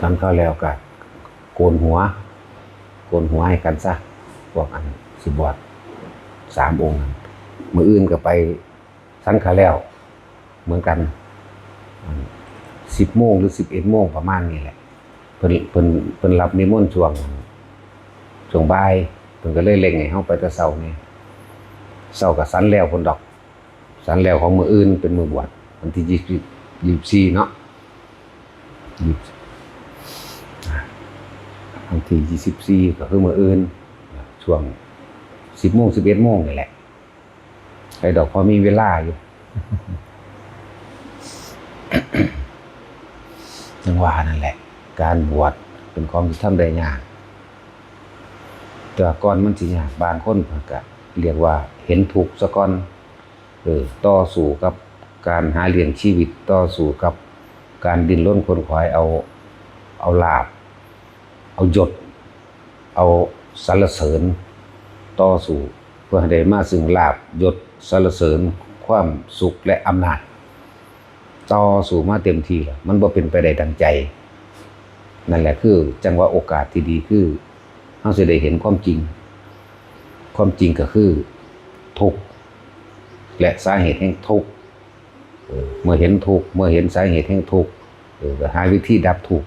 สันเข้าแล้วก็โกนหัวให้กันซะพวกอันสิบวช3 องค์มื้ออื่นก็ไปสันเข้าแล้วเหมือนกัน10 โมงหรือ11 โมงประมาณนี้แหละเพิ่นรับนิมนต์ช่วงบ่ายเพิ่นก็เลยเร่งให้เฮาไปแต่เช้านี่เช้าก็สันแล้วพุ่นดอกสันแล้วของมื้ออื่นเป็นมื้อบวชวันที่24เนาะวันที่24ก็คือมื้ออื่นช่วง10 โมง 11 โมงนี่แหละไอ้ดอกพอมีเวลาอยู่ จังหวะนั่นแหละการบวชเป็นของที่ทำได้ยากแต่ก่อนมันสิยากบางคนก็เรียกว่าเห็นทุกข์ซะก่อนต่อสู้กับการหาเลี้ยงชีวิตต่อสู้กับการดิ้นรนขวนขวายเอาลาภเอายศเอาสรรเสริญต่อสู้เพื่อให้ได้มาซึ่งลาภยศสรรเสริญความสุขและอำนาจต่อสู้มาเต็มที่แล้วมันบ่เป็นไปได้ดังใจนั่นแหละคือจังว่าโอกาสที่ดีคือเฮาสิได้เห็นความจริงก็คือทุกข์และสาเหตุแห่งทุกข์เมื่อเห็นทุกข์เมื่อเห็นสาเหตุแห่งทุกข์ก็หาวิธีดับทุกข์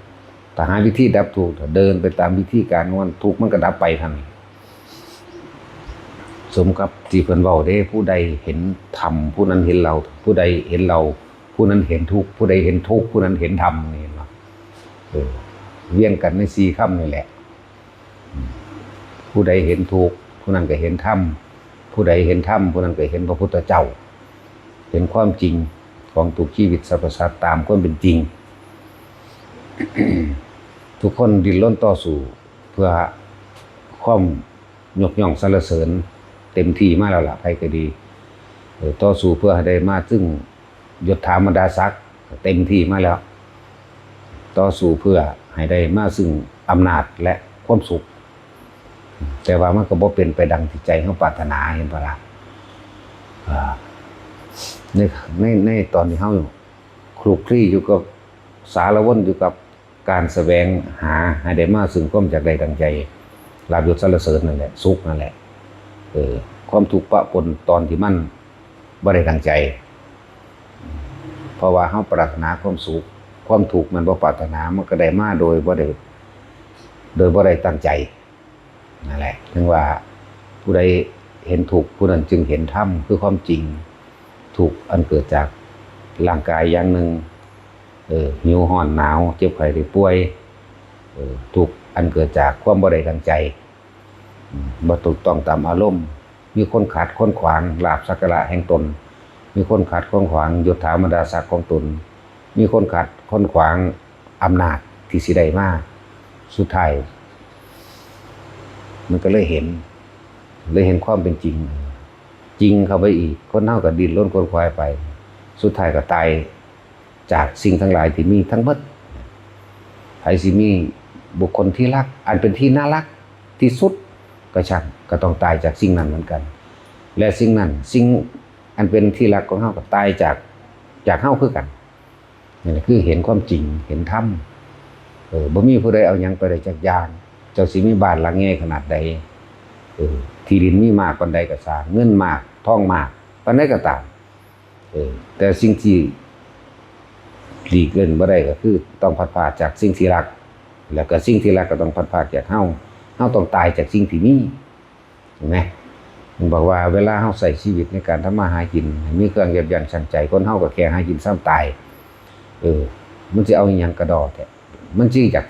ถ้าหาวิธีดับทุกข์เดินไปตามวิธีการของมันทุกข์มันก็ดับไปทันสมกับที่เพิ่นเว้าเด้ผู้ใดเห็นธรรมผู้นั้นเห็นเราผู้ใดเห็นเราผู้นั้นเห็นทุกข์ผู้ใดเห็นทุกข์ผู้นั้นเห็นธรรมนี่เนาะเวียนกันใน4 คำนี่แหละผู้ใดเห็นทุกข์ผู้นั้นก็เห็นธรรมผู้ใดเห็นธรรมผู้นั้นก็เห็นพระพุทธเจ้าเห็นความจริงของทุกชีวิตสรรพสัตว์ตามความเป็นจริง ทุกคนดิ้นรนต่อสู้เพื่อความยกย่องสรรเสริญเต็มที่มาแล้วล่ะใครก็ดีต่อสู้เพื่อให้ได้มาซึ่งยศถาบรรดาศักดิ์เต็มที่มาแล้วต่อสู้เพื่อให้ได้มาซึ่งอำนาจและความสุขแต่ว่ามันก็บ่เป็นไปดังที่ใจเขาปรารถนาเห็นป่ะล่ะในตอนที่เขาคลุกคลีอยู่กับสารวนอยู่กับการแสวงหาให้ได้มาซึ่งความจากใดดังใจลาภยศสรรเสริญนั่นแหละสุขนั่นแหละความทุกข์ปะปนตอนที่มันบ่ได้ดังใจเพราะว่าเขาปรารถนาความสุขความทุกข์มันบ่ปรารถนามันก็ได้มาโดยบ่ได้ตั้งใจนั่นแหละถึงว่าผู้ใดเห็นทุกข์ผู้นั้นจึงเห็นธรรมคือความจริงทุกข์อันเกิดจากร่างกายอย่างหนึ่งหิวร้อนหนาวเจ็บไข้ได้ป่วยทุกข์อันเกิดจากความบ่ได้ตั้งใจบ่ถูกต้องตามอารมณ์มีคนขัดคนขวางลาภสักการะแห่งตนมีคนขัดคนขวางยศถาบรรดาศักดิ์ของตนมีคนขัดคนขวางอำนาจที่สิได้มาสุดท้ายมันก็เลยเห็นความเป็นจริงเข้าไปอีกคนเฮาก็ดิ้นรนขวนขวายไปสุดท้ายก็ตายจากสิ่งทั้งหลายที่มีทั้งหมดไผสิมีบุคคลที่รักอันเป็นที่น่ารักที่สุดก็ช่างก็ต้องตายจากสิ่งนั้นเหมือนกันและสิ่งนั้นสิ่งอันเป็นที่รักของเฮาก็ตายจากเฮาคือกันนี่คือเห็นความจริงเห็นธรรมบ่มีผู้ใดเอาหยังไปได้จักอย่างเจ้าสิมีบ้านหลังใหญ่ขนาดใดที่ดินมีมากปานใดก็สร้างเงินมากทองมากปานใดก็ตามแต่สิ่งที่หลีกเล่นบ่ได้ก็คือต้องพัดพรากจากสิ่งที่รักแล้วก็สิ่งที่รักก็ต้องพัดพรากจากเฮาต้องตายจากสิ่งที่มีเห็นไหมมันบอกว่าเวลาเฮาใช้ชีวิตในการทำมาหากินมีเครื่องยับยั้งชั่งใจคนเฮาก็แค่หากินซ้ำตายมันสิเอาอีหยังกระดอแท้มันสิอยาก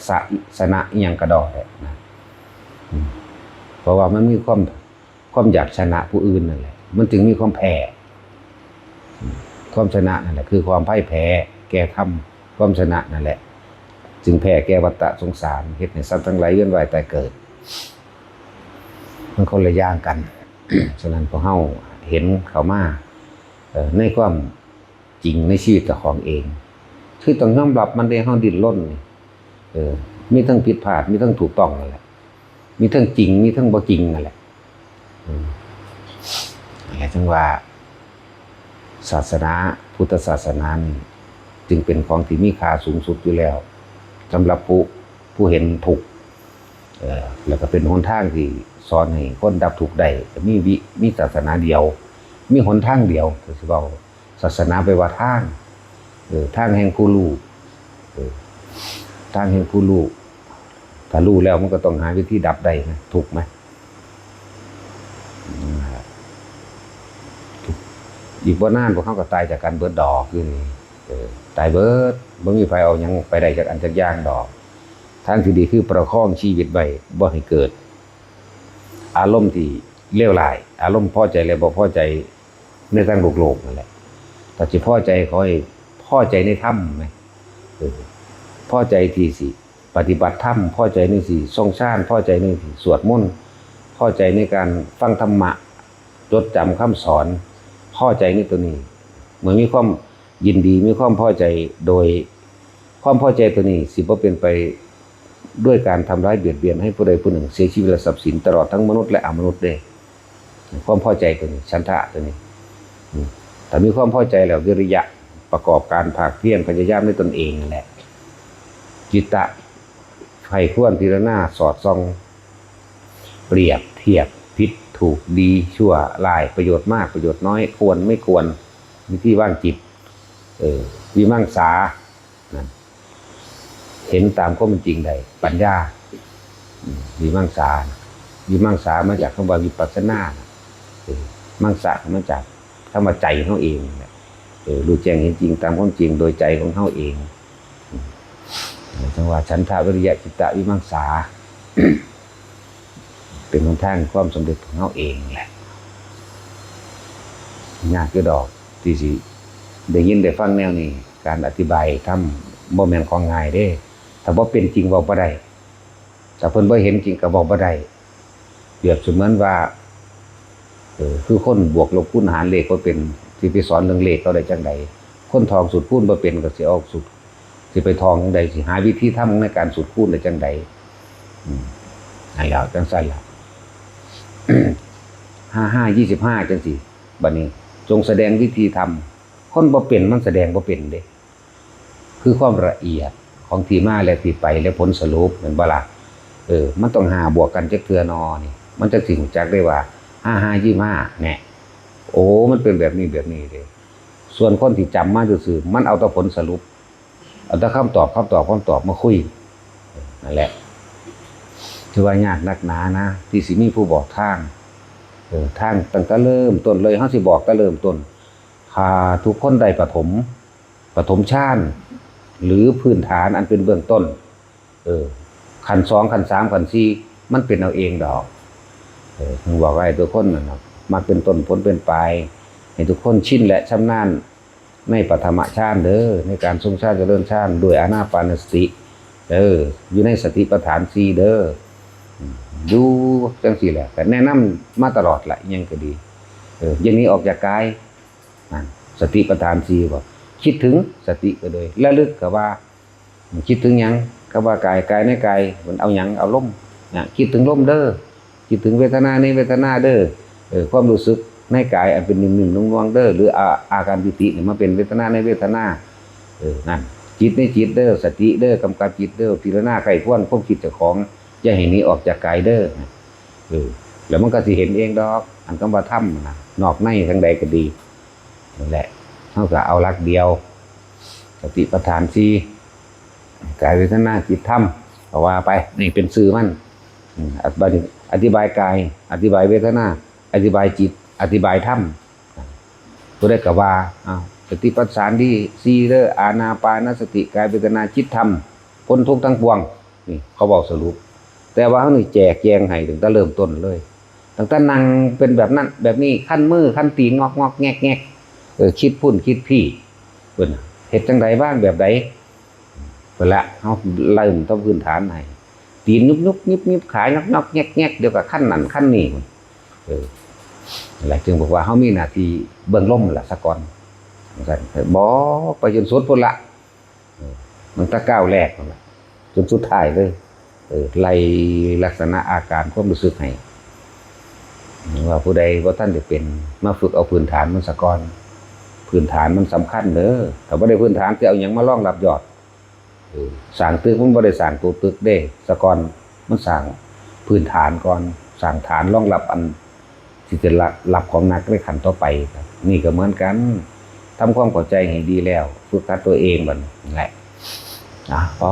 ชนะอีหยังกระดอแท้นะเพราะว่ามันมีความอยากชนะผู้อื่นนั่นแหละมันจึงมีความแพ้ความชนะนั่นแหละคือความพ่ายแพ้แก่ธรรมความชนะนั่นแหละจึงแพ้แก่วัฏฏะสงสารเฮ็ดให้สัตว์ทั้งหลายเวียนว่ายตายเกิดมันคนละอย่างกัน ฉะนั้นพอเฮาเห็นเขามาในความจริงในชีวิตเจ้าของเองคือต้องยอมรับมันได้เฮาดิ้นรนมีทั้งผิดพลาดมีทั้งถูกต้องนั่นแหละมีทั้งจริงมีทั้งบ่จริงนั่นแหละอะไรจังว่าศาสนาพุทธศาสนานี่จึงเป็นของที่มีค่าสูงสุดอยู่แล้วสำหรับผู้ ผู้เห็นทุกข์แล้วก็เป็นหนทางที่สอนให้คนดับทุกข์ได้มีศาสนาเดียวมีหนทางเดียวคือสิเว้าศาสนาไปว่าทางทางแห่งผู้รู้ทางแห่งผู้รู้ถ้ารู้แล้วมันก็ต้องหาวิธีดับได้นะถูกไหมอีกบ่นานพวกเขาก็ตายจากการเบิดดอกคือนี่ตายเบิดบ่มีไฟเอายังไปได้จากอันจากย่างดอกทางที่ดีคือประคองชีวิตไว้บ่ให้เกิดอารมณ์ที่เลวร้ายอารมณ์พอใจและบ่พอใจในทางโลกนั่นแหละแต่สิพอใจขอให้พอใจในธรรมไหมพอใจที่สิปฏิบัติธรรมพอใจในสิทรงฌานพอใจในสิสวดมนต์พอใจในการฟังธรรมะจดจำคำสอนพอใจในตัวนี้เหมือนมีความยินดีมีความพอใจโดยความพอใจตัวนี้สิบ่เป็นไปด้วยการทำร้ายเบียดเบียนให้ผู้ใดผู้หนึ่งเสียชีวิตและทรัพย์สินตลอดทั้งมนุษย์และอมนุษย์ได้ความพอใจตัวนี้ฉันทะตัวนี้แต่มีความพอใจแล้ววิริยะประกอบการภาคเพียรพยายามด้วยตนเองนั่นแหละจิตตะไข้ควรพิจารณาสอดส่องเปรียบเทียบผิดถูกดีชั่วร้ายประโยชน์มากประโยชน์น้อยควรไม่ควรวิธีว่างจิตวิมังสาเห็นตามความเป็นจริงใดปัญญาวิมังสามาจากคำว่าวิปัสสนามังสามาจากคำว่าใจเขาเองรู้แจ้งเห็นจริงตามความจริงโดยใจของเขาเองจังหวะฉันทะวิริยะจิตตะวิมังสา เป็นหนทางความสำเร็จของเขาเองแหละยากก็ดอกที่สิได้ยินได้ฟังแนวนี้การอธิบายทำบ่แม่นของง่ายเด้ถ้าบ่เป็นจริงบอกบ่ได้ถ้าเพิ่นบ่เห็นจริงก็บอกบ่ได้เปรียบเสมือนว่าคือคนบวกลบคูณหารเลขบ่เป็นสิไปสอนเรื่องเลขเขาได้จังไดคนทองสูตรคูณบ่เป็นก็สิออกสูตรสิไปทองจังไดสิหาวิธีทำในการสูตรคูณได้จังไดให้แล้วจังซั่นล่ะ 55 25จังซี่บัดนี้จงแสดงวิธีทำคนบ่เป็นมันแสดงบ่เป็นเด้คือความละเอียดของที่มาและที่ไปและผลสรุปเหมือนบ่ล่ะมันต้อง5บวกกันจักเทื่อนอนี่มันจะถึงจักได้ว่า55 25แน่โอ้มันเป็นแบบนี้เด้ส่วนคนที่จำมาซื่อๆมันเอาแต่ผลสรุปเอาแต่คำตอบมาคุยนั่นแหละถือว่ายากนักหนานะที่สิมีผู้บอกทางทางตั้งแต่เริ่มต้นเลยเฮาสิบอกแต่เริ่มต้นทุกคนได้ปฐมฌานหรือพื้นฐานอันเป็นเบื้องต้นขั้น2ขั้น3ขั้น4มันเป็นเอาเองดอกผมบอกให้ทุกคนนะครับมาเป็นต้นผลเป็นปลายให้ทุกคนชินและชำนาญในปฐมฌานเด้อในการทรงฌานเจริญฌานด้วยอานาปานสติอยู่ในสติปัฏฐาน4เด้อดูจังซี่แหละแต่แนะนำมาตลอดแหละยังก็ดีอย่างนี้ออกจากกายสติปัฏฐาน4บ่คิดถึงสติก็เลยระลึกก็ว่าคิดถึงหยังก็ว่ากายในกายมันเอาหยังเอาลมคิดถึงลมเด้อคิดถึงเวทนาในเวทนาเด้อความรู้สึกในกายอันเป็นนิ่มๆนุ่มๆเด้อหรืออาการปิติเนี่ยมาเป็นเวทนาในเวทนานั่นจิตในจิตเด้อสติเด้อกำกับจิตเด้อพิจารณาไข้ควรความคิดเจ้าของอย่าให้หนีออกจากกายเด้อแล้วมันก็สิเห็นเองดอกอันคำว่าธรรมนะนอกในทางใดก็ดีนั่นแหละเฮาก็เอาหลักเดียวสติปัฏฐาน4กายเวทนาจิตธรรมเอาว่าไปนี่เป็นชื่อมันอธิบายกายอธิบายเวทนาอธิบายจิตอธิบายธรรมผู้ใดก็ว่าสติปัฏฐานที่4เด้ออานาปานสติกายเวทนาจิตธรรมพ้นทุกข์ทั้งปวงนี่เขาบอกสรุปแต่ว่าเขานี่แจกแจงให้ถึงแต่เริ่มต้นเลยตั้งแต่นั่งเป็นแบบนั้นแบบนี้ขั้นมือขั้นตีนงอกแงกคิดพุ่นคิดพี่เพิ่นเฮ็ดจังไดบ้างแบบใดเพิ่นละเฮาเริ่มต้นพื้นฐานให้ตีนยุบๆยิบๆขายงอกแงกเดี๋ยวก็ขั้นนั้นขั้นนี้อะไรจึงบอกว่าเฮามีหน้าที่เบื้องล่มล่ะซะก่อนซั่นบ่ไปจนสุดพุ่นละมันตะก้าวแรกนั่นล่ะจนสุดท้ายเลยไล่ลักษณะอาการความรู้สึกให้ว่าผู้ใดบ่ทันได้เป็นมาฝึกเอาพื้นฐานมันซะก่อนพื้นฐานมันสำคัญเด้อถ้าบ่ได้พื้นฐานสิเอาหยังมารองรับยอด สร้างตึกมันบ่ได้สร้างตัวตึกเด้สะก่อนมันสร้างพื้นฐานก่อนสร้างฐานรองรับอันที่จะรับของหนักในขั้นต่อไปครับนี่ก็เหมือนกันทำความเข้าใจให้ดีแล้วฝึกหัดตัวเองบัดนี้แหละพอ